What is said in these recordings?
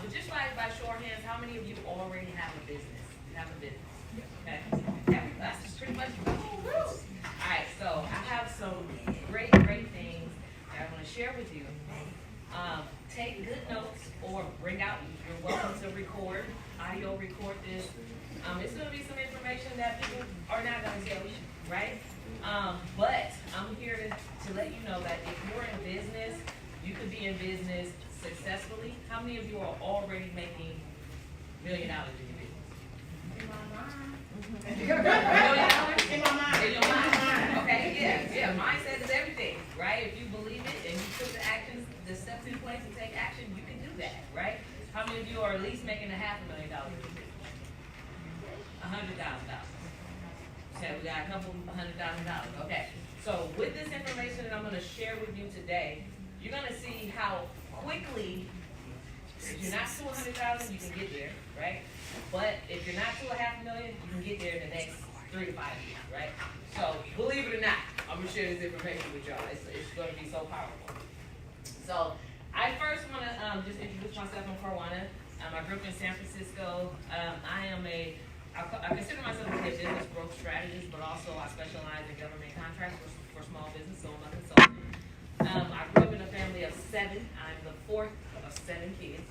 But just by show of hands, how many of you already have a business? You have a business, okay? That's pretty much. All right, so I have some great things that I'm going to share with you. Take good notes or bring out. You're welcome to audio record this. It's going to be some information that people are not going to tell you, right? But I'm here to let you know that if you're in business, you could be in business successfully. How many of you are already making $1 million in your business? In my mind. $1 million? In my mind. In your mind. Okay, yeah. Mindset is everything, right? If you believe it and you put the steps in place to take action, you can do that, right? How many of you are at least making $500,000 in your business? $100,000. Okay, we got a couple $100,000. Okay, so with this information that I'm going to share with you today, you're going to see how quickly, if you're not to 100,000, you can get there, right? But if you're not to $500,000, you can get there in the next 3 to 5 years, right? So believe it or not, I'm going to share this information with y'all. It's going to be so powerful. So I first want to just introduce myself. I'm Corwana. I grew up in San Francisco. I consider myself to be a business growth strategist, but also I specialize in government contracts for small business, so I'm a consultant. I grew up in a family of 7. I'm the 4th of 7 kids.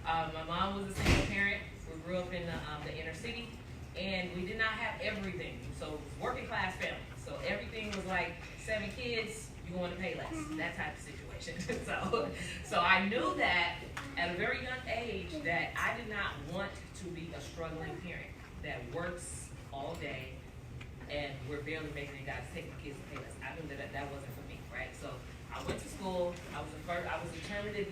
My mom was a single parent. We grew up in the inner city, and we did not have everything. So it was working class family. So everything was like 7 kids, you're going to pay less. That type of situation. So I knew that at a very young age that I did not want to be a struggling parent that works all day and we're barely making it, guys, taking the kids to pay less. I knew that wasn't for me, right? So I went to school. I was determined to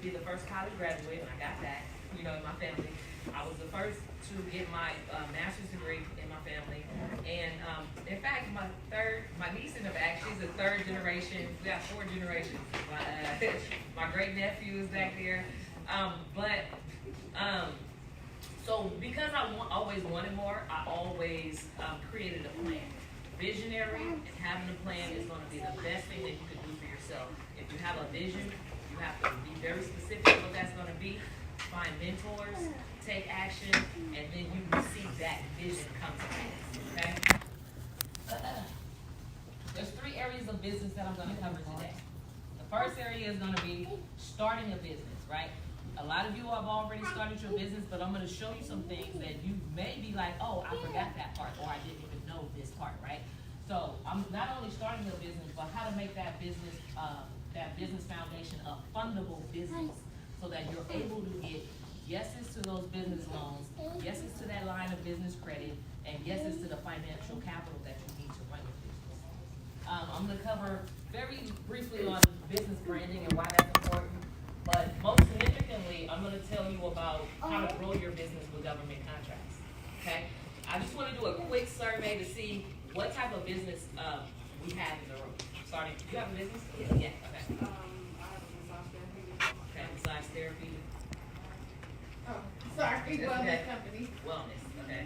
be the first college graduate, and I got that, in my family. I was the first to get my master's degree in my family. And in fact, my niece in the back, she's a 3rd generation. We got 4 generations. My great nephew is back there. So because I always wanted more, I always created a plan. Visionary and having a plan is going to be the best thing that you can do for yourself. If you have a vision, you have to be very specific what that's going to be. Find mentors, take action, and then you will see that vision come to pass. Okay? There's 3 areas of business that I'm going to cover today. The first area is going to be starting a business, right? A lot of you have already started your business, but I'm going to show you some things that you may be like, oh, I forgot that part, or I didn't even know this part, right? So I'm not only starting a business, but how to make that business foundation a fundable business so that you're able to get yeses to those business loans, yeses to that line of business credit, and yeses to the financial capital that you need to run your business. I'm going to cover very briefly on business branding and why that's important. But most significantly, I'm going to tell you about how to grow your business with government contracts. Okay? I just want to do a quick survey to see what type of business we have in the room. Starting, do you have a business? Yeah. Okay. I have a massage therapy. Okay, massage therapy. Oh, sorry. That's Wellness okay. company. Wellness. Okay.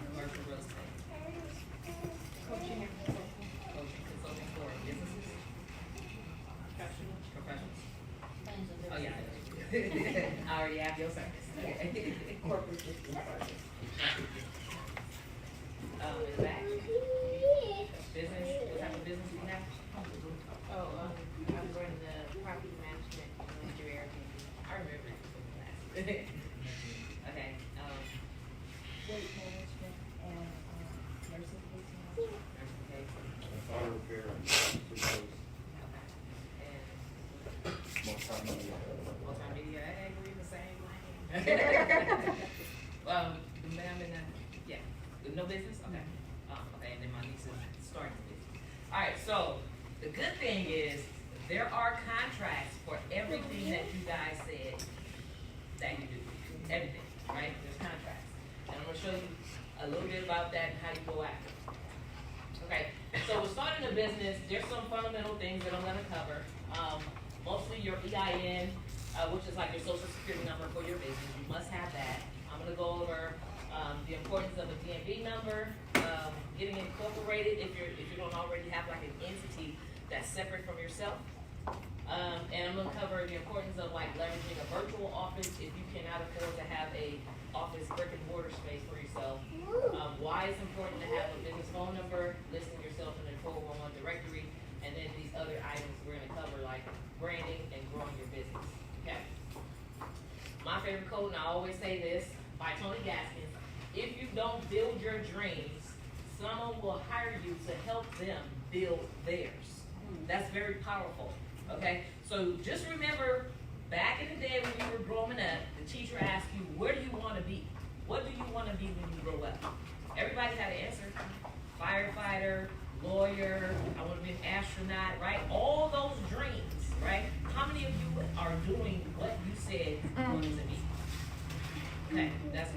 Commercial real estate. Coaching and Coaching, consulting for businesses. Professionals. Oh yeah. I already have your service. Okay. corporate business projects. In the back. Business. What type of business do you have? I'm running the property management manager. I remember it from class. Okay. Weight management and nursing case. Nursing case. Auto repair and repairs. And Multimedia. multimedia. Hey, we're in the same lane. Ma'am, yeah. With no business? Okay. Okay, and then my niece is starting the business. All right, so the good thing is there are contracts for everything that you guys said that you do. Everything, right? There's contracts. And I'm going to show you a little bit about that and how you go after it. Okay, so with starting a business, there's some fundamental things that I'm going to cover. Mostly your EIN, which is like your social security number for your business. You must have that. I'm going to go over the importance of a DMV number, getting incorporated if you don't already have like an entity that's separate from yourself. And I'm gonna cover the importance of like leveraging a virtual office if you cannot afford to have a office brick and mortar space for yourself. Why it's important to have a business phone number, listing yourself in the 411 directory, and then these other items we're gonna cover like branding and growing your business. Okay. My favorite quote, and I always say this, by Tony Gaffney: if you don't build your dreams, someone will hire you to help them build theirs. That's very powerful. Okay, so just remember, back in the day when you were growing up, the teacher asked you, where do you want to be? What do you want to be when you grow up? Everybody had an answer. Firefighter, lawyer, I want to be an astronaut, right? All those dreams, right? How many of you are doing what you said you wanted to be? Okay, that's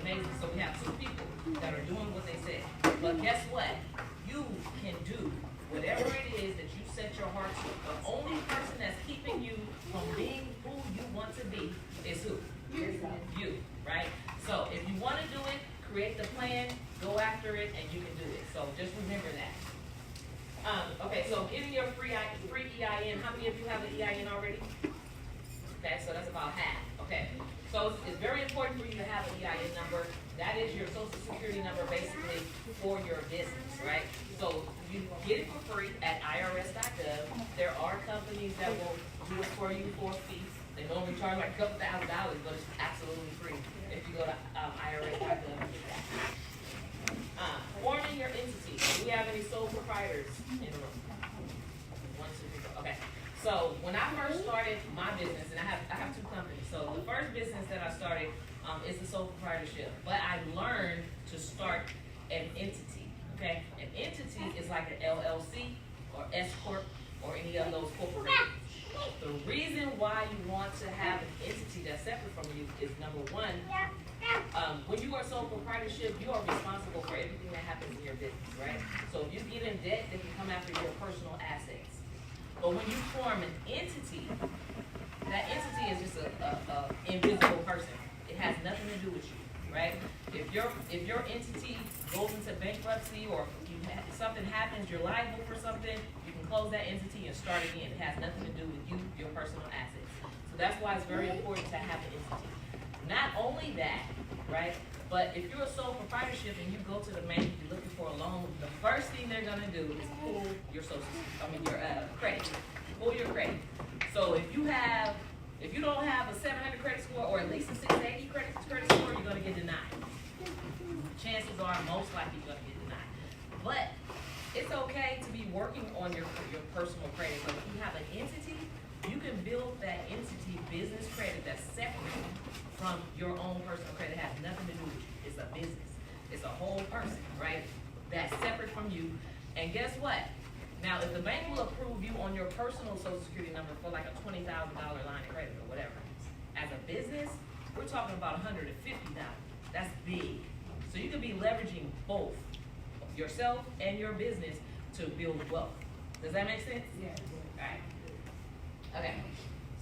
amazing. So we have two people that are doing what they said. But guess what? You can do whatever it is that you set your heart to. The only person that's keeping you from being who you want to be is who? You, right? So if you want to do it, create the plan, go after it, and you can do it. So just remember that. Okay, so getting your free EIN. How many of you have an EIN already? Okay, so that's about half. Okay, so it's very important for you to have an EIN number. That is your social security number basically for your business, right? So you get it for free at irs.gov. There are companies that will do it for you for fees. They normally charge like a couple $1,000, but it's absolutely free if you go to irs.gov and get that. Forming your entity. Do we have any sole proprietors in the room? 1, 2, 3, 4. Okay. So when I first started my business, and I have 2 companies. So the first business that I started is the sole proprietorship. But I learned to start an entity. Okay? An entity is like an LLC or S corp or any of those corporations. The reason why you want to have an entity that's separate from you is number one, when you are sole proprietorship, you are responsible for everything that happens in your business, right? So if you get in debt, they can come after your personal assets. But when you form an entity, that entity is just a invisible person. It has nothing to do with you, right? If your entity goes into bankruptcy or something happens, you're liable for something, you can close that entity and start again. It has nothing to do with you, your personal assets. So that's why it's very important to have an entity. Not only that, right? But if you're a sole proprietorship and you go to the bank, you're looking for a loan, the first thing they're gonna do is pull your credit. Pull your credit. So if you don't have a 700 credit score or at least a 680 credit score, you're gonna get denied. Chances are most likely you're gonna get denied. But it's okay to be working on your personal credit. So if you have an entity, you can build that entity business credit that's separate from your own personal credit. It has nothing to do with you. It's a business. It's a whole person, right? That's separate from you. And guess what? Now, if the bank will approve you on your personal social security number for like a $20,000 line of credit or whatever, as a business, we're talking about $150,000. That's big. So you could be leveraging both yourself and your business to build wealth. Does that make sense? Yeah. Right. Okay.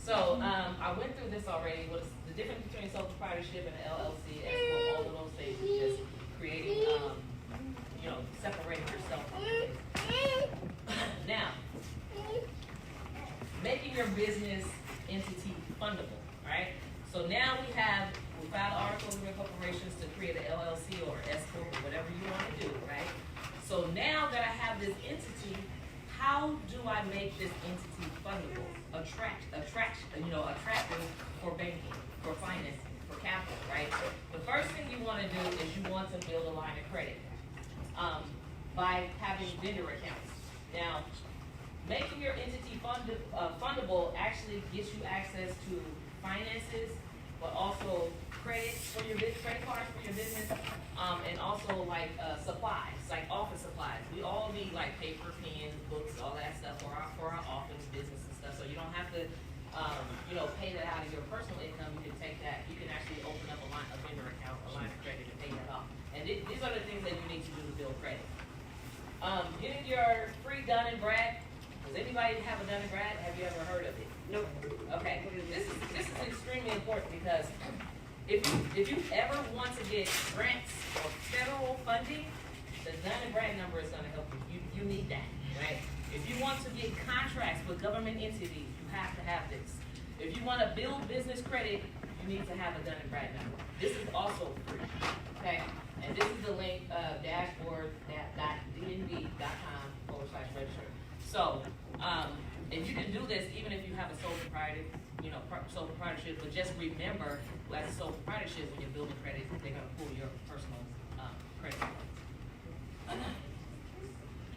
So I went through this already. What's the difference between sole proprietorship and an LLC? As well, all of those things is just creating, separating yourself from the business. Now, making your business entity fundable, right? So now we filed articles of incorporations to create an LLC or S corp or whatever you want to do, right? So now that I have this entity, how do I make this entity fundable, attractive for banking, for financing, for capital, right? The first thing you want to do is you want to build a line of credit by having vendor accounts. Now, making your entity fundable actually gets you access to finances, but also credit cards for your business, and also like supplies, like office supplies. We all need like paper, pens, books, all that stuff for our office business and stuff. So you don't have to, pay that out of your personal income. You can take that. You can actually open up a vendor account, a line of credit, and pay that off. And these are the things that you need to do to build credit. Getting your free Dun and Brad. Does anybody have a Dun and Brad? Have you ever heard of it? Nope. Okay. This is extremely important because if you ever want to get grants or federal funding, the Dun and Brad number is gonna help you. You need that, right? If you want to get contracts with government entities, you have to have this. If you wanna build business credit, you need to have a Dun and Brad number. This is also free, okay? And this is the link, dashboard.dnb.com/register. So, if you can do this, even if you have a sole proprietor, sole proprietorship, but just remember, as a sole proprietorship, when you're building credit, they're gonna pull your personal, credit card.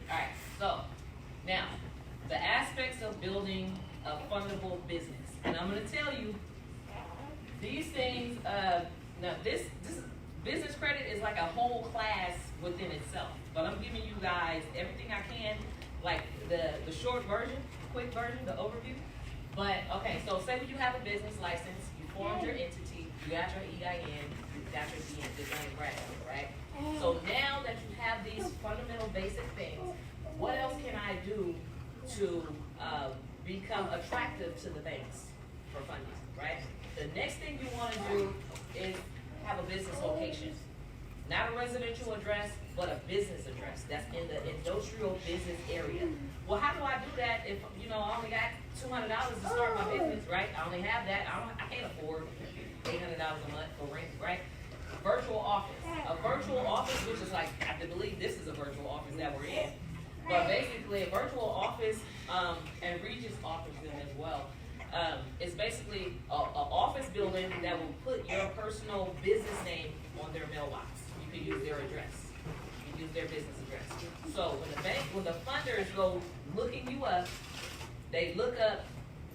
Alright, so, now, the aspects of building a fundable business. And I'm gonna tell you, these things, now this business credit is like a whole class within itself. But I'm giving you guys everything I can, like the short version, quick version, the overview. But, okay, so say when you have a business license, you formed your entity, you got your EIN, you got your DN, the Dun and Brad, right? So now that you have these fundamental basic things, what else can I do to become attractive to the banks for funding, right? The next thing you wanna do is have a business location. Not a residential address, but a business address that's in the industrial business area. Well, how do I do that if, I only got $200 to start my business, right? I only have that, I can't afford $800 a month for rent, right? Virtual office. A virtual office, which is like, I believe this is a virtual office that we're in. But basically, a virtual office, and Regis offers them as well. It's basically a office building that will put your personal business name on their mailbox. You can use their address. You can use their business address. So when the funders go looking you up, they look up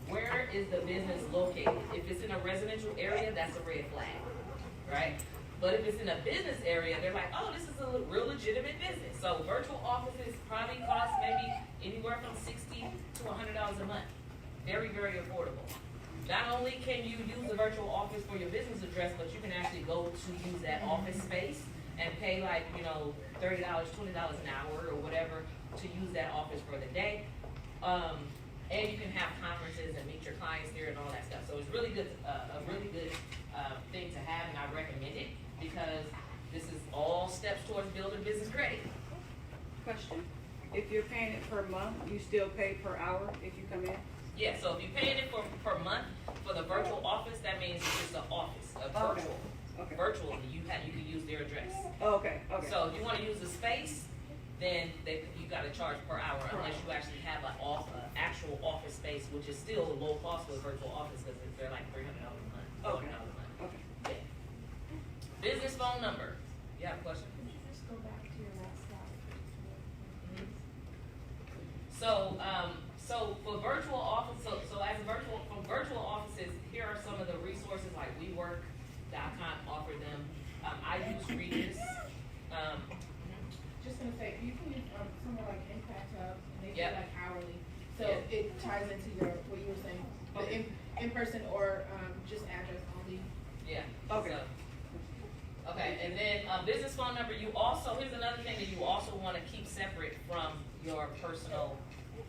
where is the business located. If it's in a residential area, that's a red flag, right? But if it's in a business area, they're like, oh, this is a real legitimate business. So virtual offices probably cost maybe anywhere from $60 to $100 a month. Very, very affordable. Not only can you use the virtual office for your business address, but you can actually go to use that office space and pay like, $30, $20 an hour or whatever to use that office for the day. And you can have conferences and meet your clients there and all that stuff. So it's really good, a really good thing to have, and I recommend it because this is all steps towards building business credit. Question, if you're paying it per month, you still pay per hour if you come in? Yeah, so if you're paying it per month for the virtual office, that means it's just an office, a virtual. Okay. Virtually, you can use their address. Okay. So if you wanna use the space, then you gotta charge per hour unless you actually have an actual office space, which is still low cost for a virtual office because they're like $300 a month, $400 a month. Okay. Yeah. Business phone number. You have a question? Could you just go back to your last slide? So for virtual office, so as for virtual offices, here are some of the resources like WeWork.com offer them. I use Regis. Just gonna say, you can use somewhere like Impact Hub, and they do Yep. like hourly, so Yeah. it ties into what you were saying, the Okay. in person or just address only. Yeah. Okay. Okay, and then business phone number. Here's another thing that you also want to keep separate from your personal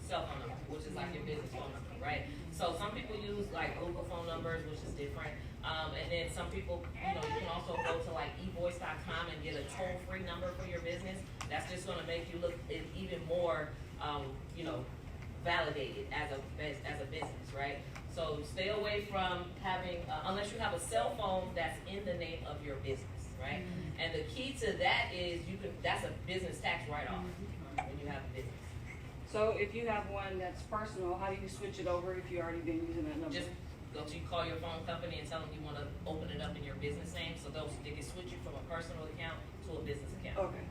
cell phone number, which is like your business phone number, right? So some people use like Google phone numbers, which is different. And then some people, you can also go to like evoice.com and get a toll-free number for your business. That's just gonna make you look even more, validated as a business, right? So stay away from having, unless you have a cell phone that's in the name of your business, right? Mm-hmm. And the key to that is that's a business tax write-off when you have a business. So if you have one that's personal, how do you switch it over if you already been using that number? Just call your phone company and tell them you want to open it up in your business name, so they can switch you from a personal account to a business account. Okay,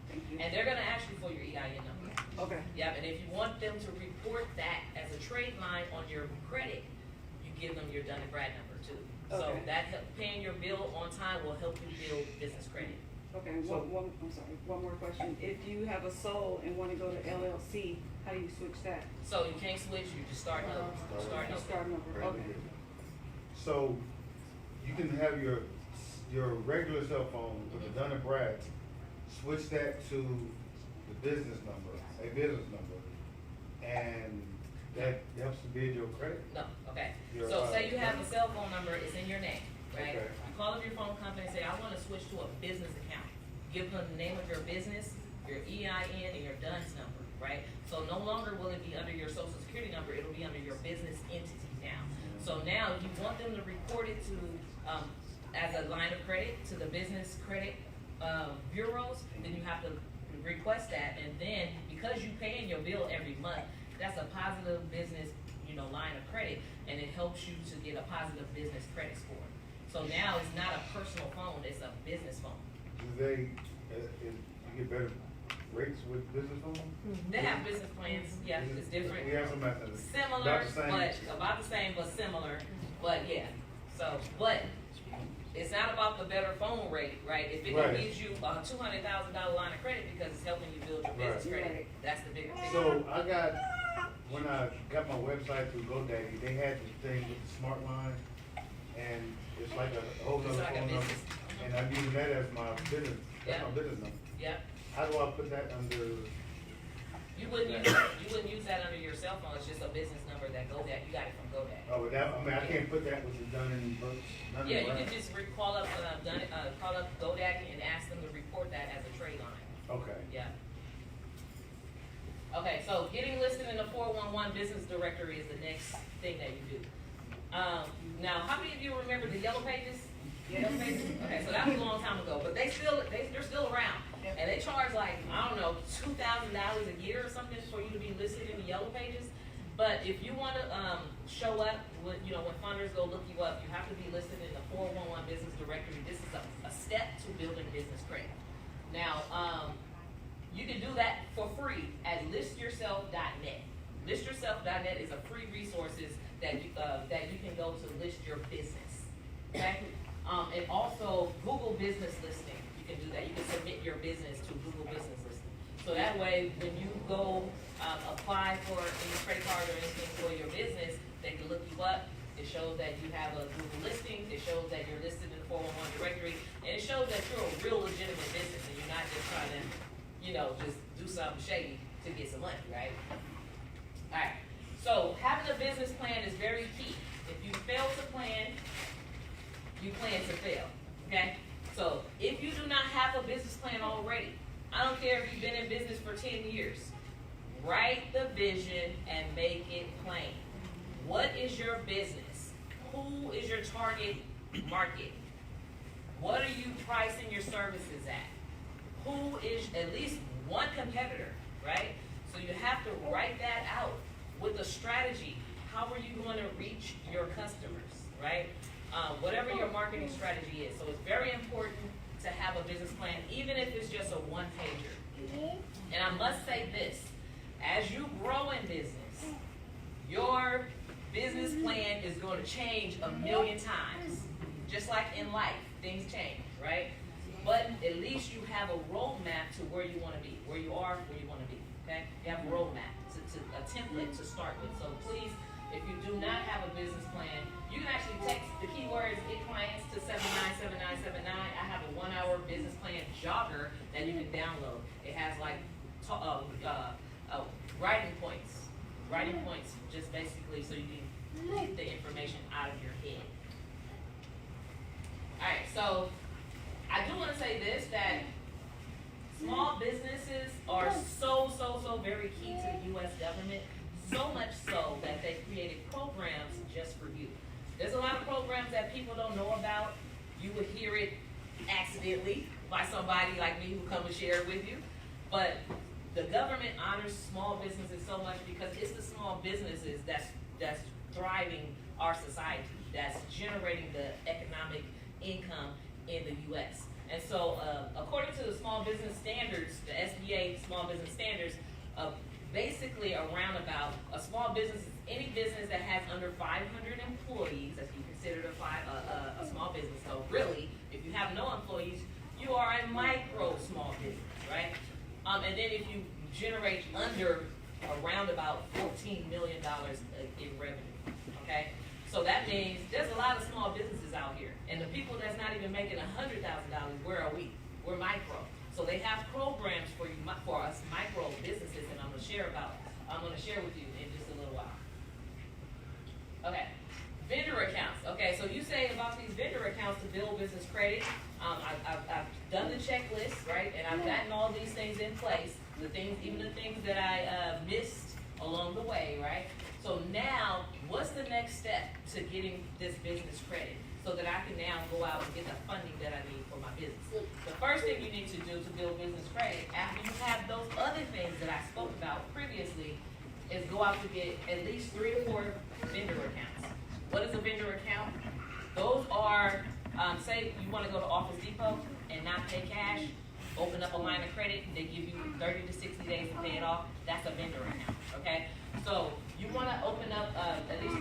thank you. And they're gonna ask you for your EIN number. Okay, Yep, and if you want them to report that as a trade line on your credit, you give them your Dun and Brad number too. So Okay. that paying your bill on time will help you build business credit. okay, one more question. If you have a sole and wanna go to LLC, how do you switch that? So you can't switch, you just start over. Start You over. start over, okay. So you can have your regular cell phone with the Dun and Brad, switch that to the business number, a business number, and that helps to build your credit. No, okay. Your, So say you have a cell phone number, it's in your name, right? Okay. You call up your phone company and say, I wanna switch to a business account. Give them the name of your business, your EIN, and your DUNS number, right? So no longer will it be under your social security number, it'll be under your business entity now. So now you want them to report it to, as a line of credit to the business credit, bureaus, then you have to request that, and then because you pay in your bill every month, that's a positive business, line of credit, and it helps you to get a positive business credit score. So now it's not a personal phone, it's a business phone. Do they, you get better rates with business phones? They have business plans, yeah, it's different. We have some methods. Similar, About the same. but about the same, but similar, but yeah. So, but it's not about the better phone rate, right? If it Right. gives you a $200,000 line of credit because it's helping you build your business Right. credit, that's the bigger thing. So when I got my website through GoDaddy, they had this thing with the smart line, and it's like a whole It's other like a phone number. business. And I'm using that as my business, that's Yeah. my business number. Yep. How do I put that under? You wouldn't use that under your cell phone. It's just a business number that GoDaddy. You got it from GoDaddy. Oh, but I can't put that with the Dun and Bradstreet. Yeah, you can just call up GoDaddy and ask them to report that as a trade line. Okay. Yeah. Okay, so getting listed in the 411 business directory is the next thing that you do. Now, how many of you remember the yellow pages? Yellow pages? Okay, so that was a long time ago, but they're still around. And they charge like, I don't know, $2,000 a year or something for you to be listed in the yellow pages. But if you want to show up, when funders go look you up, you have to be listed in the 411 business directory. This is a step to building business credit. Now, you can do that for free at listyourself.net. Listyourself.net is a free resources that you can go to list your business. Okay, and also Google Business Listing. You can do that. You can submit your business to Google Business Listing. So that way, when you go apply for any credit card or anything for your business, they can look you up. It shows that you have a Google listing. It shows that you're listed in the 411 directory, and it shows that you're a real legitimate business and you're not just trying to, just do something shady to get some money, right? All right. So having a business plan is very key. If you fail to plan, you plan to fail. Okay. So if you do not have a business plan already, I don't care if you've been in business for 10 years, write the vision and make it plain. What is your business? Who is your target market? What are you pricing your services at? Who is at least one competitor, right? So you have to write that out with a strategy. How are you going to reach your customers, right? Whatever your marketing strategy is. So it's very important to have a business plan, even if it's just a one-pager. And I must say this, as you grow in business, your business plan is going to change a million times. Just like in life, things change, right? But at least you have a roadmap to where you want to be, where you are, where you want to be, okay? You have a roadmap, a template to start with. So please, if you do not have a business plan, you can actually text the keywords "get clients" to 797979. I have a 1-hour business plan jogger that you can download. It has like writing points, just basically so you can get the information out of your head. All right, so I do want to say this, that small businesses are so very key to the U.S. government, so much so that they created programs just for you. There's a lot of programs that people don't know about. You would hear it accidentally by somebody like me who come and share it with you. But the government honors small businesses so much because it's the small businesses that's thriving our society, that's generating the economic income in the U.S. And so, according to the small business standards, the SBA small business standards, basically around about a small business is any business that has under 500 employees, that's considered a small business. So really, if you have no employees, you are a micro small business, right? And then if you generate under around about $14 million in revenue, okay? So that means there's a lot of small businesses out here. And the people that's not even making $100,000, where are we? We're micro. So they have programs for you, for us micro businesses, and I'm going to share with you in just a little while. Okay, vendor accounts. Okay, so you say about these vendor accounts to build business credit. I've done the checklist, right, and I've gotten all these things in place, even the things that I missed along the way, right? So now, what's the next step to getting this business credit so that I can now go out and get the funding that I need for my business? The first thing you need to do to build business credit, after you have those other things that I spoke about previously, is go out to get at least 3 to 4 vendor accounts. What is a vendor account? Those are, say you want to go to Office Depot and not pay cash, open up a line of credit, they give you 30 to 60 days to pay it off. That's a vendor account, okay? So you want to open up at least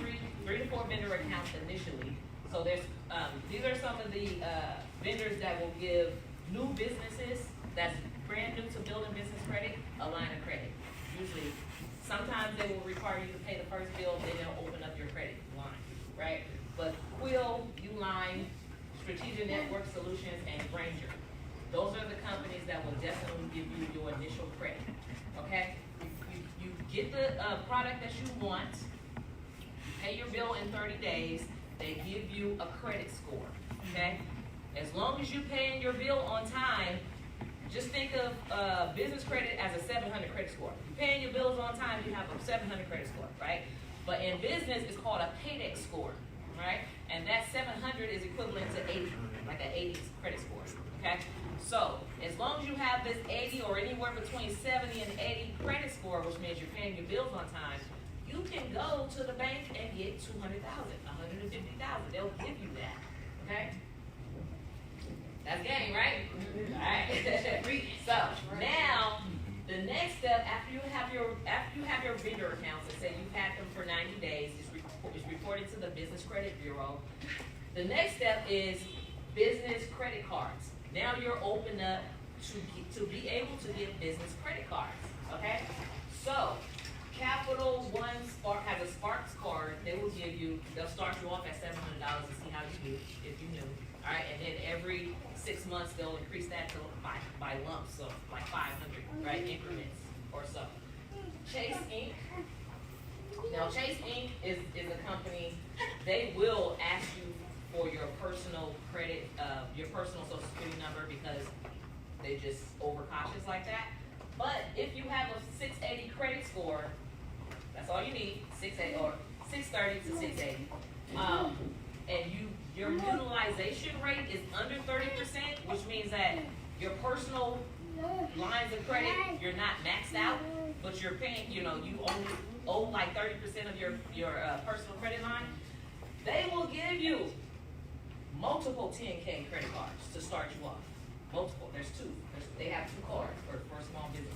three to 4 vendor accounts initially. So there's these are some of the vendors that will give new businesses that's brand new to building business credit a line of credit. Usually, sometimes they will require you to pay the first bill, then they'll open up your credit line, right? But Quill, Uline, Strategic Network Solutions, and Granger, those are the companies that will definitely give you your initial credit, okay? You get the product that you want, pay your bill in 30 days, they give you a credit score, okay? As long as you're paying your bill on time, just think of business credit as a 700 credit score. You're paying your bills on time, you have a 700 credit score, right? But in business, it's called a paydex score, right? And that 700 is equivalent to 80, like an 80 credit score, okay? So, as long as you have this 80 or anywhere between 70 and 80 credit score, which means you're paying your bills on time, you can go to the bank and get 200,000, 150,000. They'll give you that, okay? That's game, right? All right. So now, the next step after you have your vendor accounts, and say you've had them for 90 days, it's reported to the Business Credit Bureau. The next step is business credit cards. Now you're open up to be able to get business credit cards. Okay, so Capital One Spark has a Sparks card. They'll start you off at $700 to see how you do if you knew. All right, and then every 6 months they'll increase that to by lumps, so like 500, right, increments or so. Chase Inc. Now Chase Inc. is a company. They will ask you for your personal credit, your personal Social Security number because they just overcautious like that. But if you have a 680 credit score, that's all you need, 680 or 630 to 680. And your utilization rate is under 30%, which means that your personal lines of credit, you're not maxed out, but you're paying, you only owe like 30% of your personal credit line. They will give you multiple 10K credit cards to start you off. Multiple. There's 2. They have 2 cards for small businesses.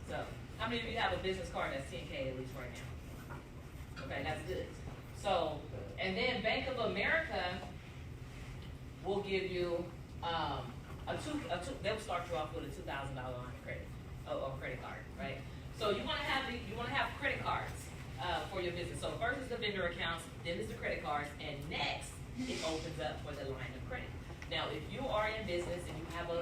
So, how many of you have a business card that's 10K at least right now? Okay, that's good. So, and then Bank of America will give you they'll start you off with a $2,000 line of credit, or credit card, right? So you want to have credit cards for your business. So first is the vendor accounts, then is the credit cards, and next it opens up for the line of credit. Now, if you are in business and you have a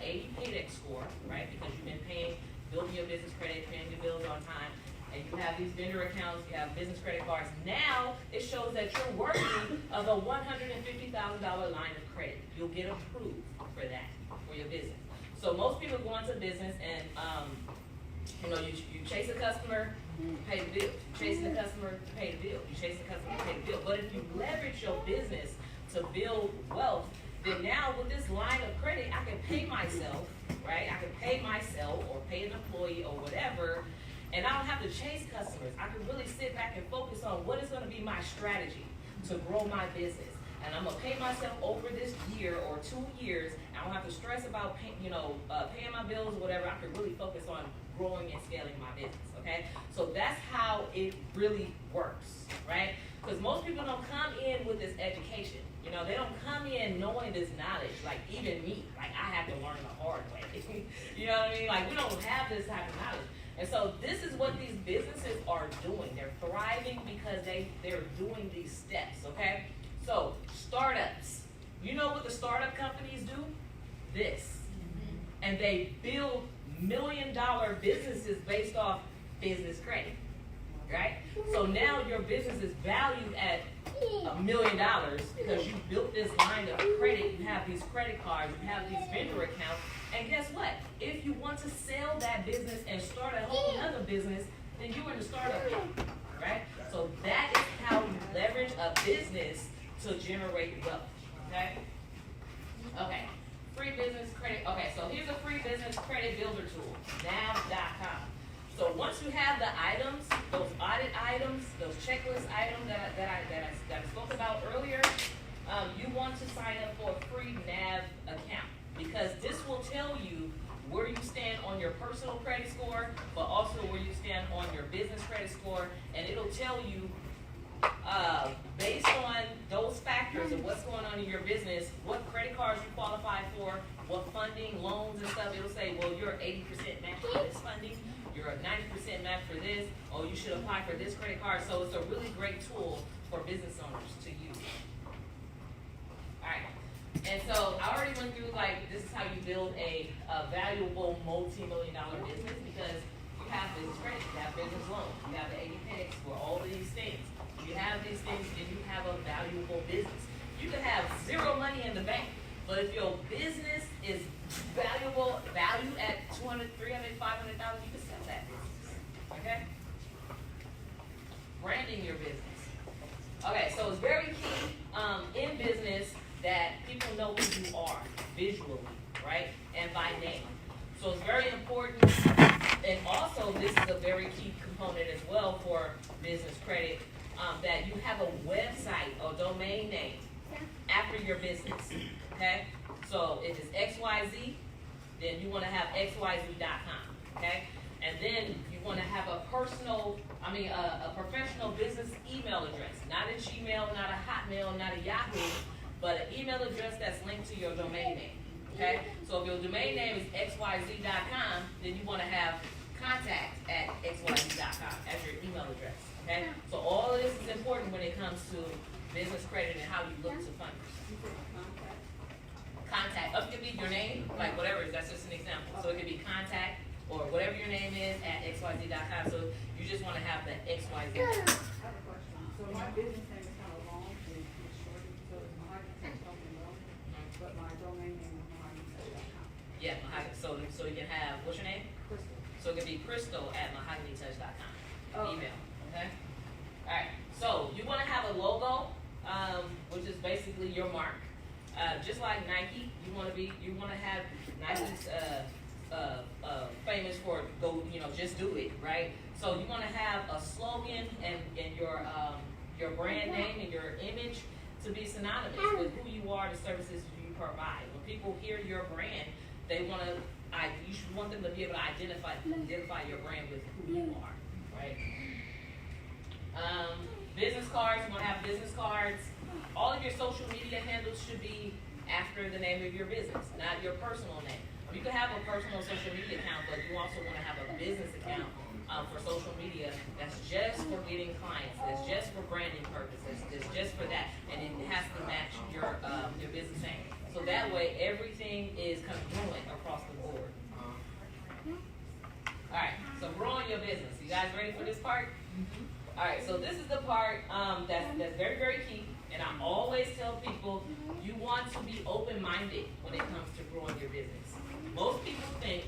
80 paydex score, right, because you've been building your business credit, paying your bills on time, and you have these vendor accounts, you have business credit cards, now it shows that you're worthy of a $150,000 line of credit. You'll get approved for that, for your business. So most people go into business and, you chase a customer, you pay the bill. You chase the customer, you pay the bill. You chase the customer, you pay the bill. But if you leverage your business to build wealth, then now with this line of credit, I can pay myself, right? I can pay myself or pay an employee or whatever, and I don't have to chase customers. I can really sit back and focus on what is going to be my strategy to grow my business. And I'm going to pay myself over this year or 2 years. I don't have to stress about paying my bills or whatever. I can really focus on growing and scaling my business, okay? So that's how it really works, right? Because most people don't come in with this education. They don't come in knowing this knowledge. Like even me, like I have to learn the hard way. You know what I mean? Like we don't have this type of knowledge. And so this is what these businesses are doing. They're thriving because they're doing these steps, okay? So startups, you know what the startup companies do? This. And they build $1 million businesses based off business credit, right? So now your business is valued at $1 million because you built this line of credit, you have these credit cards, you have these vendor accounts, and guess what? If you want to sell that business and start a whole other business, then you're in the startup account, right? So that is how you leverage a business to generate wealth, okay? Okay, free business credit, okay, so here's a free business credit builder tool, nav.com. So once you have the items, those audit items, those checklist items that I spoke about earlier, you want to sign up for a free NAV account because this will tell you where you stand on your personal credit score, but also where you stand on your business credit score, and it'll tell you based on those factors of what's going on in your business, what credit cards you qualify for, what funding, loans and stuff. It'll say, well, you're 80% match for this funding, you're a 90% match for this, oh, you should apply for this credit card. So it's a really great tool for business owners to use. All right. And so I already went through, like, this is how you build a valuable multi-million-dollar business because you have business credit, you have business loans, you have the 80 pay for all of these things. You have these things and you have a valuable business. You can have zero money in the bank, but if your business is valued at $200,000, $300,000, $500,000, you can sell that business. Okay? Branding your business. Okay, so it's very key in business that people know who you are visually, right? And by name. So it's very important, and also this is a very key component as well for business credit, that you have a website or domain name after your business, okay? So if it's XYZ, then you want to have xyz.com, okay? And then you want to have a professional business email address, not a Gmail, not a Hotmail, not a Yahoo, but an email address that's linked to your domain name, okay? So if your domain name is xyz.com, then you want to have contact at xyz.com as your email address, okay? So all of this is important when it comes to business credit and how you look to funders. Contact, it could be your name, like whatever, that's just an example. So it could be contact or whatever your name is at xyz.com. So you just want to have the XYZ. I have a question. So my business name is kind of long and it's shortened, so it's mahoganytouch.com, but my domain name is mahoganytouch.com. Yeah, so you can have, what's your name? Crystal. So it could be crystal at mahoganytouch.com. Oh. Email, okay? All right, so you want to have a logo, which is basically your mark. Just like Nike, you want to have Nike's famous for just do it, right? So you want to have a slogan and your brand name and your image to be synonymous with who you are, the services you provide. When people hear your brand, you should want them to be able to identify your brand with who you are, right? Business cards, you want to have business cards. All of your social media handles should be after the name of your business, not your personal name. You can have a personal social media account, but you also want to have a business account for social media that's just for getting clients, that's just for branding purposes, that's just for that, and it has to match your business name. So that way, everything is congruent across the board. All right, so growing your business. You guys ready for this part? All right, so this is the part that's very, very key. And I always tell people, you want to be open-minded when it comes to growing your business. Most people think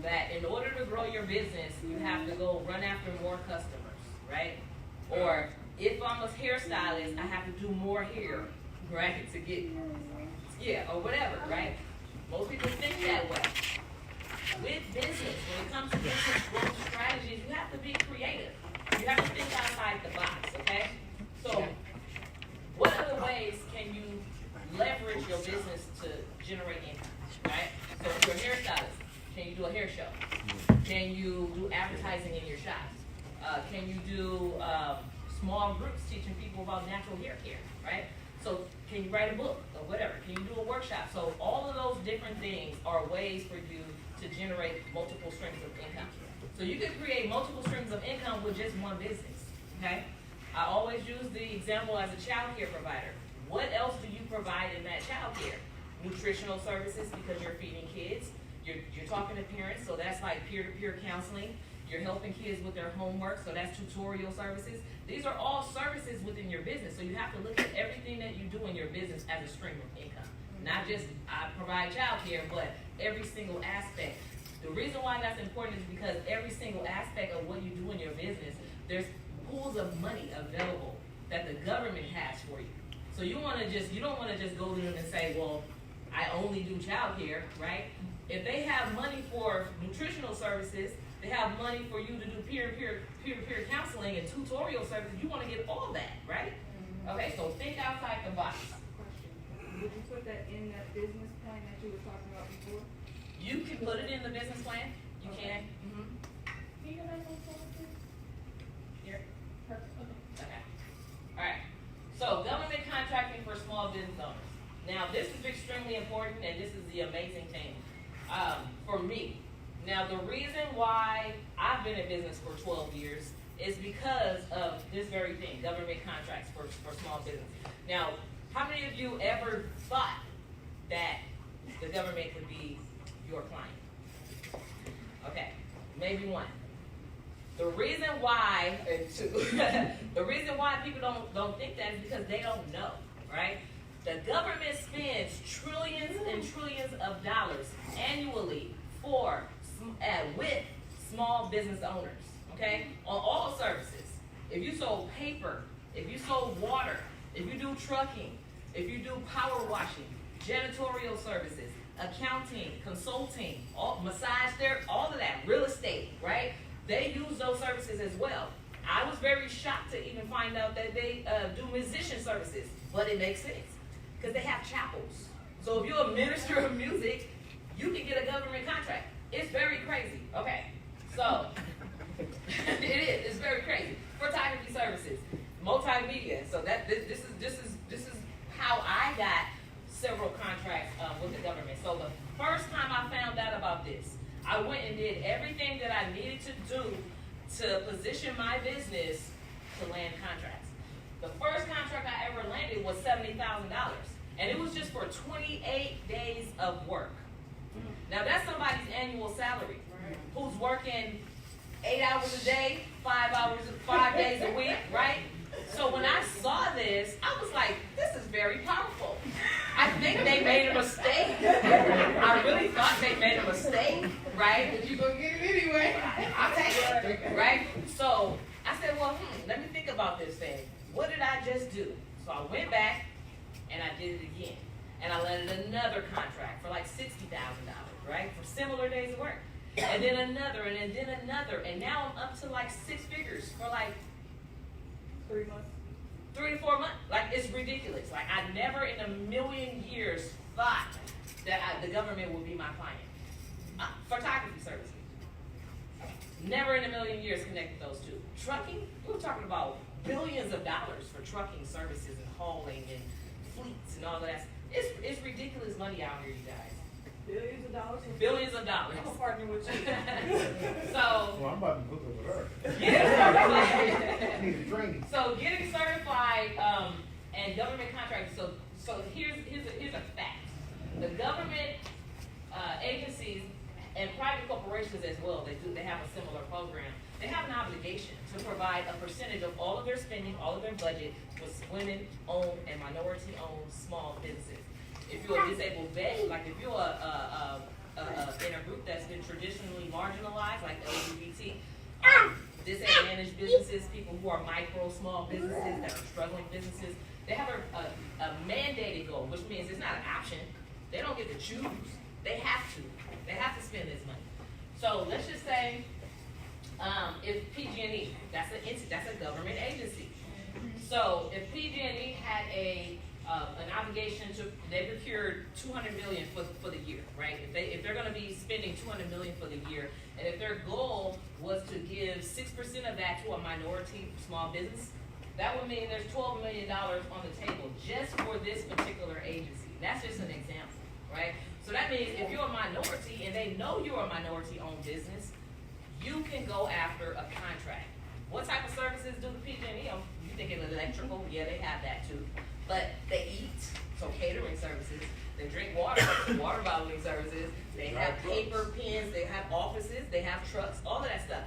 that in order to grow your business, you have to go run after more customers, right? Or if I'm a hairstylist, I have to do more hair, right, to get, or whatever, right? Most people think that way. With business, when it comes to business growth strategies, you have to be creative. You have to think outside the box, okay? So, what other ways can you leverage your business to generate income, right? So if you're a hairstylist, can you do a hair show? Can you do advertising in your shops? Can you do small groups teaching people about natural hair care, right? So can you write a book or whatever? Can you do a workshop? So all of those different things are ways for you to generate multiple streams of income. So you can create multiple streams of income with just one business, okay? I always use the example as a child care provider. What else do you provide in that child care? Nutritional services because you're feeding kids. You're talking to parents, so that's like peer-to-peer counseling. You're helping kids with their homework, so that's tutorial services. These are all services within your business, so you have to look at everything that you do in your business as a stream of income. Not just, I provide childcare, but every single aspect. The reason why that's important is because every single aspect of what you do in your business, there's pools of money available that the government has for you. So you don't wanna just go to them and say, well, I only do childcare, right? If they have money for nutritional services, they have money for you to do peer-to-peer counseling and tutorial services, you wanna get all that, right? Okay, so think outside the box. Question, would you put that in that business plan that you were talking about before? You can put it in the business plan, you Okay. can. Can you go back one forward, please? Here, Perfect, okay. okay. Alright, so government contracting for small business owners. Now, this is extremely important, and this is the amazing thing, for me. Now, the reason why I've been in business for 12 years is because of this very thing, government contracts for small business. Now, how many of you ever thought that the government could be your client? Okay, maybe one. The reason why, two, the reason why people don't think that is because they don't know, right? The government spends trillions and trillions of dollars annually with small business owners, okay? On all services. If you sold paper, if you sold water, if you do trucking, if you do power washing, janitorial services, accounting, consulting, massage therapy, all of that, real estate, right? They use those services as well. I was very shocked to even find out that they do musician services, but it makes sense because they have chapels. So if you're a minister of music, you can get a government contract. It's very crazy. Okay, so it is. It's very crazy. Photography services, multimedia. So this is how I got several contracts with the government. So the first time I found out about this, I went and did everything that I needed to do to position my business to land contracts. The first contract I ever landed was $70,000, and it was just for 28 days of work. Now that's somebody's annual salary, who's working 8 hours a day, 5 days a week, right? So when I saw this, I was like, this is very powerful. I think they made a mistake. I really thought they made a mistake, right? But you gonna get it anyway. I'll take it, right? So I said, well, let me think about this thing. What did I just do? So I went back and I did it again. And I landed another contract for like $60,000, right? For similar days of work. And then another, and then another. And now I'm up to like 6 figures for like 3 months. 3 to 4 months. Like, it's ridiculous. Like, I never in a million years thought that the government would be my client. Photography services. Never in a million years connected those two. Trucking, we were talking about billions of dollars for trucking services and hauling and fleets and all of that. It's ridiculous money out here, you guys. Billions of dollars? Billions of dollars. I'm a partner with you. So, Well, I'm about to hook up with her. yeah. I need a training. So getting certified and government contracts. So here's a fact. The government agencies and private corporations as well. They have a similar program. They have an obligation to provide a percentage of all of their spending, all of their budget, with women-owned and minority-owned small businesses. If you're a disabled vet, like if you're in a group that's been traditionally marginalized, like LGBT, disadvantaged businesses, people who are micro, small businesses that are struggling businesses, they have a mandated goal, which means it's not an option. They don't get to choose. They have to. They have to spend this money. So let's just say if PG&E, that's a government agency. So if PG&E had an obligation they procured $200 million for the year, right? If they're going to be spending $200 million for the year, and if their goal was to give 6% of that to a minority small business, that would mean there's $12 million on the table just for this particular agency. That's just an example, right? So that means if you're a minority and they know you're a minority-owned business, you can go after a contract. What type of services do the PG&E? You thinking electrical? Yeah, they have that too. But they eat, so catering services. They drink water, water bottling services. They have paper, pens, they have offices, they have trucks, all of that stuff.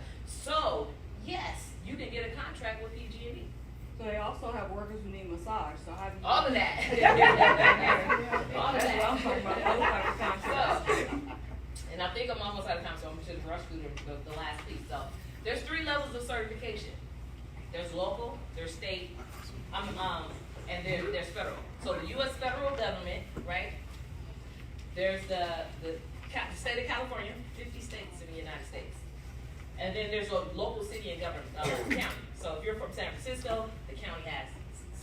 also have workers who need massage, so how do you? All of that. All of That's that. what I'm talking about, those type of contracts. So, and I think I'm almost out of time, so I'm just rush through the last piece. So, there's 3 levels of certification. There's local, there's state, and there's federal. So the U.S. federal government, right? There's the state of California, 50 states in the United States. And then there's a local city and government, county. So if you're from San Francisco, the county has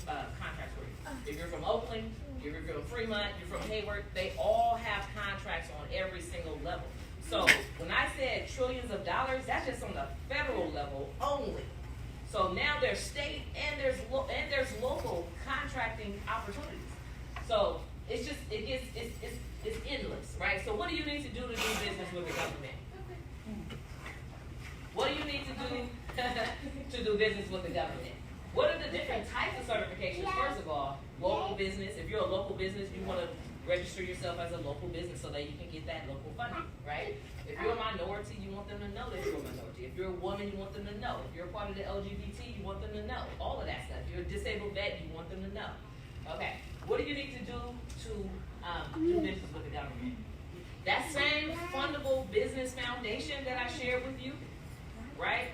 contracts for you. If you're from Oakland, if you're from Fremont, you're from Hayward, they all have contracts on every single level. So when I said trillions of dollars, that's just on the federal level only. So now there's state and there's local contracting opportunities. So it's just it's endless, right? So what do you need to do to do business with the government? What do you need to do to do business with the government? What are the different types of certifications? First of all, local business. If you're a local business, you want to register yourself as a local business so that you can get that local funding, right? If you're a minority, you want them to know that you're a minority. If you're a woman, you want them to know. If you're a part of the LGBT, you want them to know. All of that stuff. If you're a disabled vet, you want them to know. Okay, what do you need to do to do business with the government? That same Fundable Business Foundation that I shared with you, right?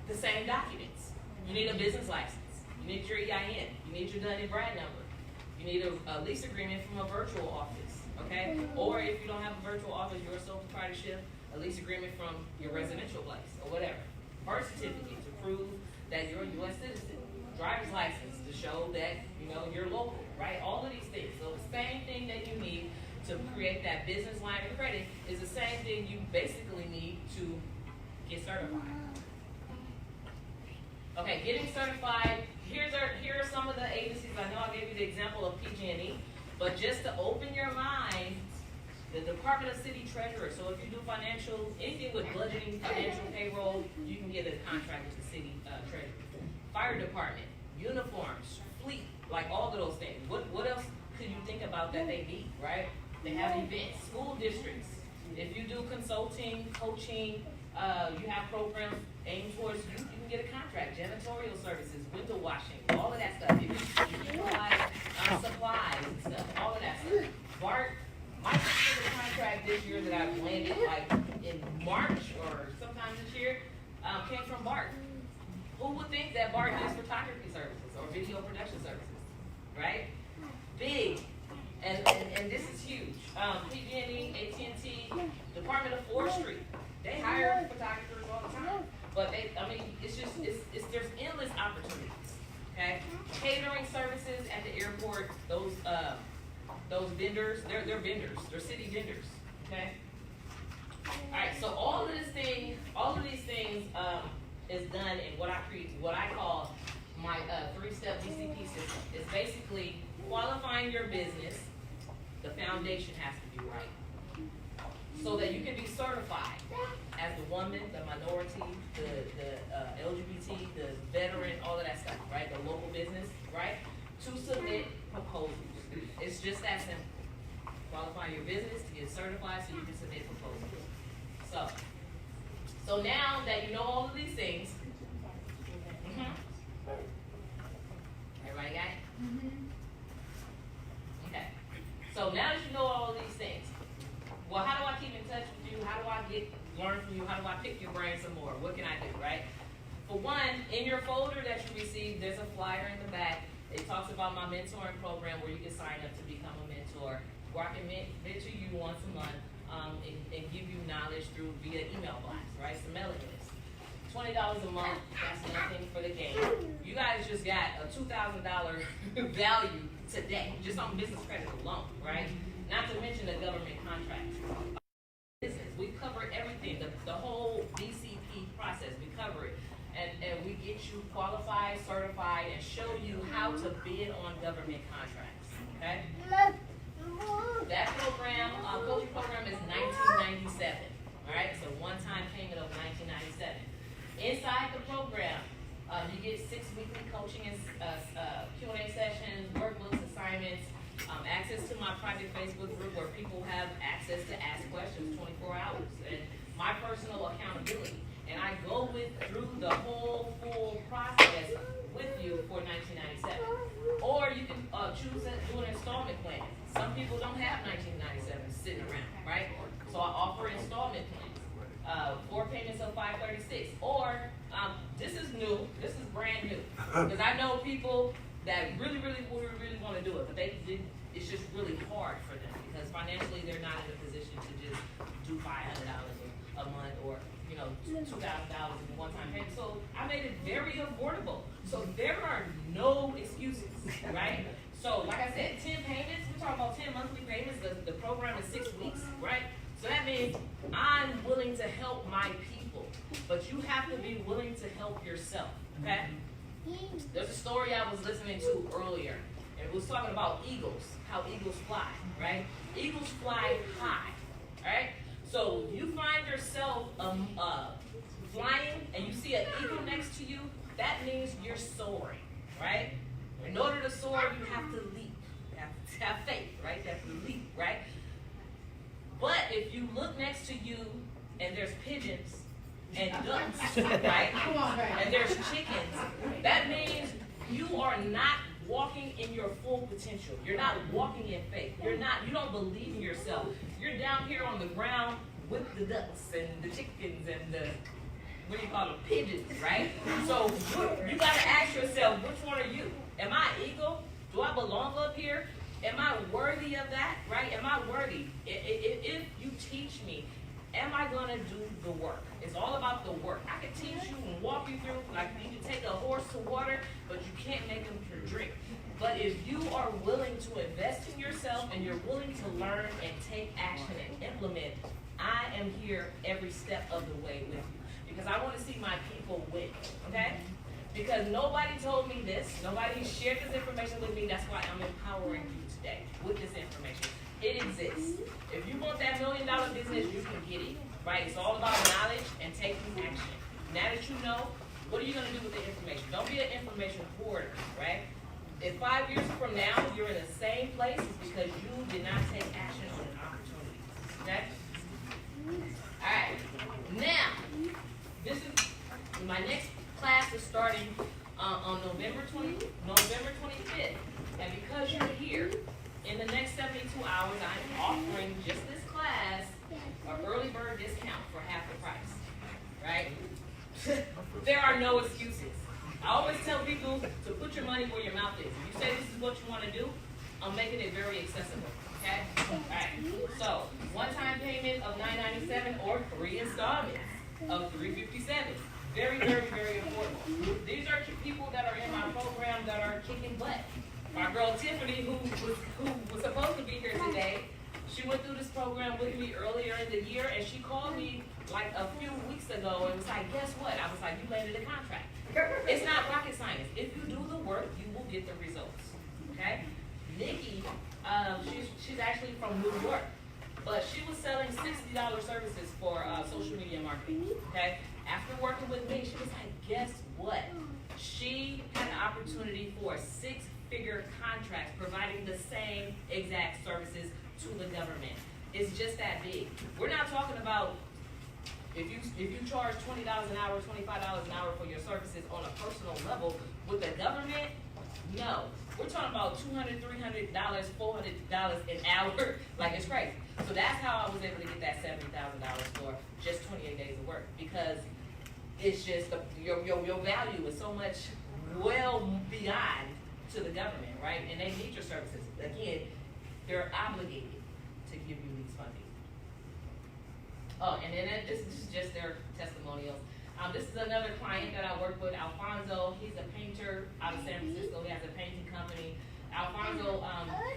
The same documents. You need a business license. You need your EIN. You need your Dun and Brad number. You need a lease agreement from a virtual office, okay? Or if you don't have a virtual office, you're a sole proprietorship, a lease agreement from your residential place or whatever. Birth certificate to prove that you're a U.S. citizen. Driver's license to show that, you know, you're local, right? All of these things. So the same thing that you need to create that business line of credit is the same thing you basically need to get certified. Okay, getting certified, here are some of the agencies. I know I gave you the example of PG&E, but just to open your mind, the Department of City Treasurer. So if you do financial, anything with budgeting, financial payroll, you can get a contract with the city treasurer. Fire department, uniforms, fleet, like all of those things. What else could you think about that they need, right? They have events, school districts. If you do consulting, coaching, you have programs aimed towards youth, you can get a contract. Janitorial services, window washing, all of that stuff. You can utilize supplies and stuff, all of that stuff. BART, my particular contract this year that I've landed like in March or sometime this year came from BART. Who would think that BART does photography services or video production services, right? Big. And this is huge. PG&E, AT&T, Department of Forestry, they hire photographers all the time. But there's endless opportunities. Okay, catering services at the airport. Those vendors, they're vendors. They're city vendors. Okay. All right. So all of these things is done in what I call my 3-step DCP system. It's basically qualifying your business. The foundation has to be right, so that you can be certified as the woman, the minority, the LGBT, the veteran, all of that stuff, right? The local business, right? To submit proposals. It's just that simple. Qualify your business to get certified so you can submit proposals. So now that you know all of these things, everybody got it? Okay. So now that you know all of these things, well, how do I keep in touch with you? How do I learn from you? How do I pick your brain some more? What can I do, right? For one, in your folder that you received, there's a flyer in the back. It talks about my mentoring program where you can sign up to become a mentor, where I can mentor you once a month and give you knowledge via email blast, right? It's a mailing list. $20 a month, that's nothing for the game. You guys just got a $2,000 value today, just on business credit alone, right? Not to mention the government contracts. Business, we cover everything, the whole DCP process, we cover it. And we get you qualified, certified, and show you how to bid on government contracts, okay? That program, coaching program is $1997, all right? It's a one-time payment of $1997. Inside the program, you get 6 weekly coaching and Q&A sessions, workbooks, assignments, access to my private Facebook group where people have access to ask questions 24 hours, and my personal accountability. And I go through the whole full process with you for choose to do an installment plan. Some people don't have 1997 sitting around, right? So I offer installment plans. 4 payments of $536. Or, this is new, this is brand new. Because I know people that really want to do it, but it's just really hard for them because financially they're not in a position to just do $500 a month or, $2,000 in one-time payment. So I made it very affordable. So there are no excuses, right? So like I said, 10 payments, we're talking about 10 monthly payments. The program is 6 weeks, right? So that means I'm willing to help my people, but you have to be willing to help yourself, okay? There's a story I was listening to earlier, and it was talking about eagles, how eagles fly, right? Eagles fly high, right? So you find yourself flying and you see an eagle next to you, that means you're soaring, right? In order to soar, you have to leap. You have to have faith, right? You have to leap, right? But if you look next to you and there's pigeons and ducks, right? And there's chickens, that means you are not walking in your full potential. You're not walking in faith. You don't believe in yourself. You're down here on the ground with the ducks and the chickens and the, pigeons, right? So you gotta ask yourself, which one are you? Am I an eagle? Do I belong up here? Am I worthy of that, right? Am I worthy? If you teach me, am I gonna do the work? It's all about the work. I can teach you and walk you through, like you can take a horse to water, but you can't make him drink. But if you are willing to invest in yourself and you're willing to learn and take action and implement, I am here every step of the way with you. Because I want to see my people win, okay? Because nobody told me this, nobody shared this information with me, that's why I'm empowering you today with this information. It exists. If you want that $1 million business, you can get it, right? It's all about knowledge and taking action. Now that you know, what are you going to do with the information? Don't be an information hoarder, right? If 5 years from now you're in the same place, it's because you did not take action on an opportunity, okay? All right, now, this is, my next class is starting on November 25th. And because you're here, in the next 72 hours, I'm offering just this class an early bird discount for half the price, right? There are no excuses. I always tell people to put your money where your mouth is. If you say this is what you want to do, I'm making it very accessible, okay? All right, so one-time payment of $997 or 3 installments of $357. Very affordable. These are people that are in my program that are kicking butt. My girl Tiffany, who was supposed to be here today, she went through this program with me earlier in the year, and she called me like a few weeks ago and was like, guess what? I was like, you landed a contract. It's not rocket science. If you do the work, you will get the results, okay? Nikki, she's actually from New York, but she was selling $60 services for social media marketing, okay? After working with me, she was like, guess what? She had an opportunity for a 6-figure contract providing the same exact services to the government. It's just that big. We're not talking about if you charge $20 an hour, $25 an hour for your services on a personal level with the government, no. We're talking about $200, $300, $400 an hour. Like, it's crazy. So that's how I was able to get that $70,000 for just 28 days of work, because it's just your value is so much well beyond to the government, right? And they need your services. Again, they're obligated to give you these funding. Oh, and then this is just their testimonials. This is another client that I work with, Alfonso. He's a painter out of San Francisco. He has a painting company. Alfonso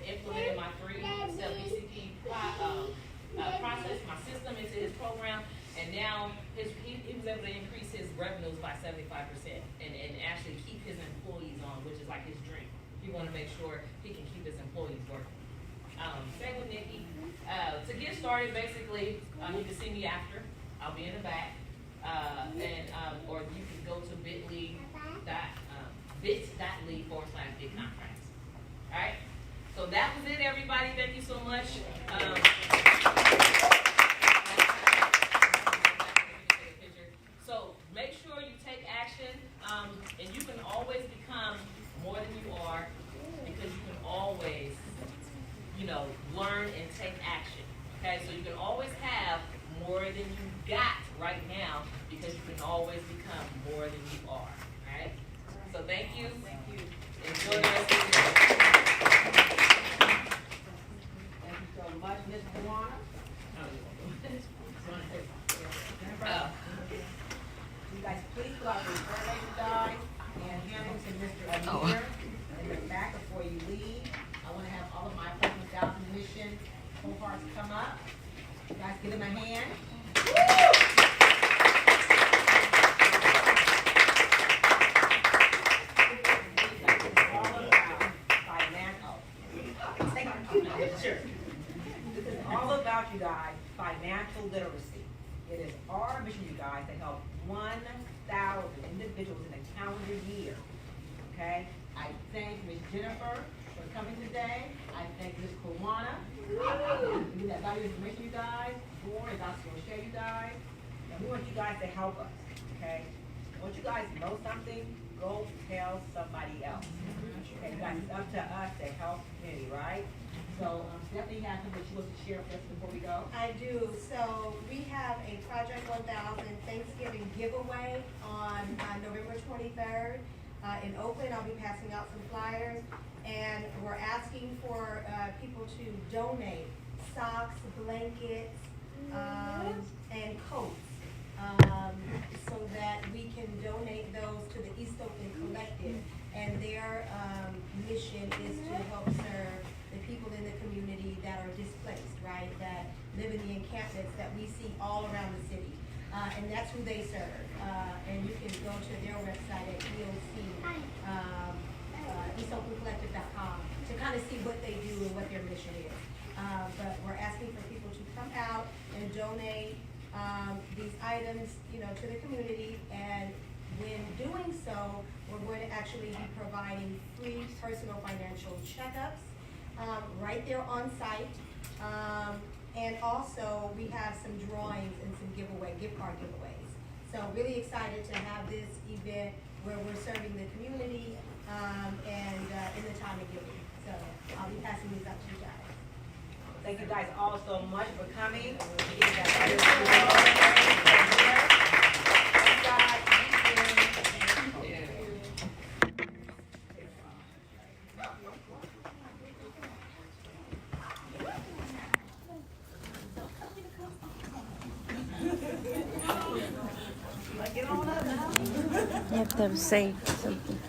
implemented my 3-step BCP process, my system into his program, and now he was able to increase his revenues by 75% and actually keep his employees on, which is like his dream. He want to make sure he can keep his employees working. Same with Nikki. To get started, basically, you can see me after. I'll be in the back. Or you can go to bit.ly/big contracts. All right? So that was it, everybody. Thank you so much. So make sure you take action, and you can always become more than you are, because you can always learn and take action. Okay, so you can always have more than you got right now because you can always become more than you are. Alright? So thank you. Thank you. Enjoy the rest of your day. Thank you so much, Ms. Tawana. You guys, please go out and survey you guys and hand them to Mr. Amir in the back before you leave. I wanna have all of my appointments out in mission cohorts come up. You guys give them a hand. It's all about take a picture. This is all about, you guys, financial literacy. It is our mission, you guys, to help 1,000 individuals in a calendar year. Okay? I thank Ms. Jennifer for coming today. I thank Ms. Kawana. You that valuable information, you guys. Board is also going to share, you guys. And we want you guys to help us. Okay? Once you guys know something, go tell somebody else. Okay, you guys, it's up to us to help the community, right? So, Stephanie has something she wants to share with us before we go. I do. So we have a Project 1000 Thanksgiving giveaway on November 23rd in Oakland. I'll be passing out some flyers, and we're asking for people to donate socks, blankets, and coats, so that we can donate those to the East Oakland Collective. And their mission is to help serve the people in the community that are displaced, right? That live in the encampments that we see all around the city. And that's who they serve. And you can go to their website at eastoaklandcollective.com to kind of see what they do and what their mission is. But we're asking for people to come out and donate these items, to the community. And when doing so, we're going to actually be providing free personal financial checkups right there on site. And also, we have some drawings and some gift card giveaways. So really excited to have this event where we're serving the community and in the time of giving. So I'll be passing these out to you guys. Thank you guys all so much for coming. You have to say something.